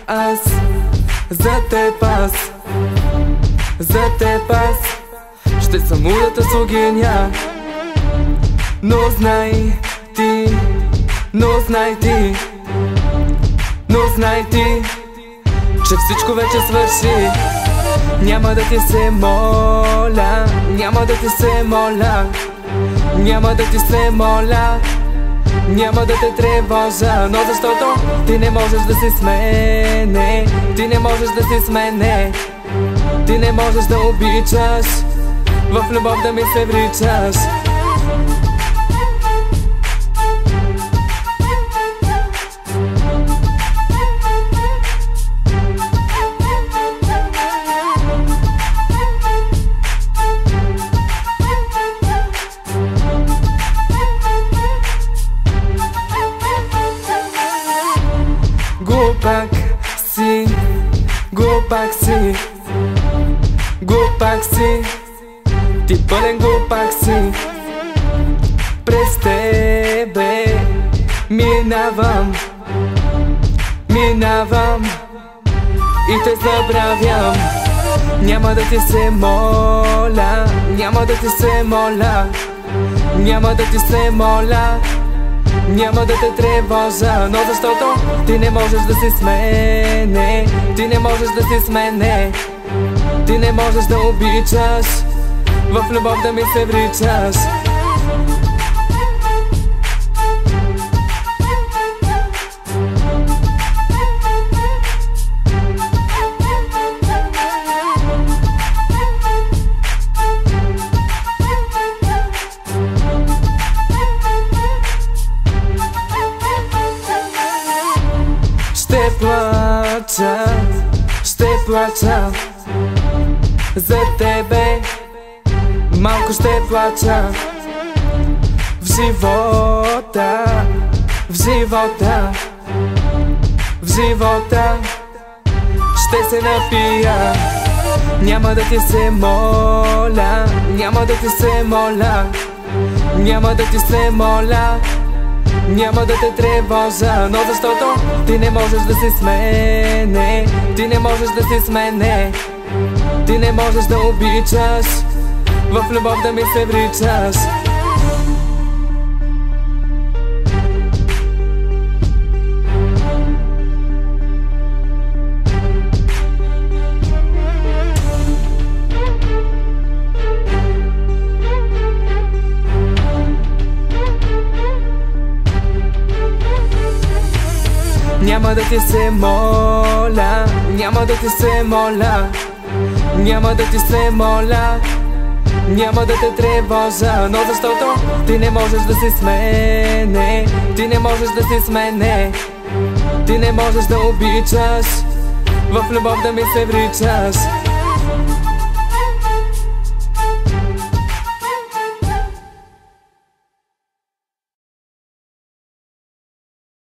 аз, за теб аз, за теб аз ще съм лудата слугиня. Но знай ти, но знай ти, но знай ти, че всичко вече свърши. Няма да ти се моля, няма да ти се моля, няма да ти се моля, няма да те тревожа. Но защото ти не можеш да си с мене, ти не можеш да си с мене, ти не можеш да обичаш, в любов да ми се вричаш. Глупак си, глупак си, глупак си, ти пълен глупак си. През тебе минавам, минавам и те забравям. Няма да ти се моля, няма да ти се моля, няма да ти се моля, няма да те тревожа. Но защото ти не можеш да си с мене, ти не можеш да си с мене, ти не можеш да обичаш, в любов да ми се вричаш. Ще плача, ще плача за тебе, малко ще плача. В живота, в живота, в живота ще се напия. Няма да ти се моля, няма да ти се моля, няма да ти се моля, няма да те тревожа. Но защото ти не можеш да си с мене, ти не можеш да си с мене, ти не можеш да обичаш, в любов да ми се вричаш. Няма да ти се моля, няма да ти се моля, няма да ти се моля, няма да те тревожа. Но защото ти не можеш да си с мене, ти не можеш да си с мене, ти не можеш да обичаш, в любов да ми се вричаш.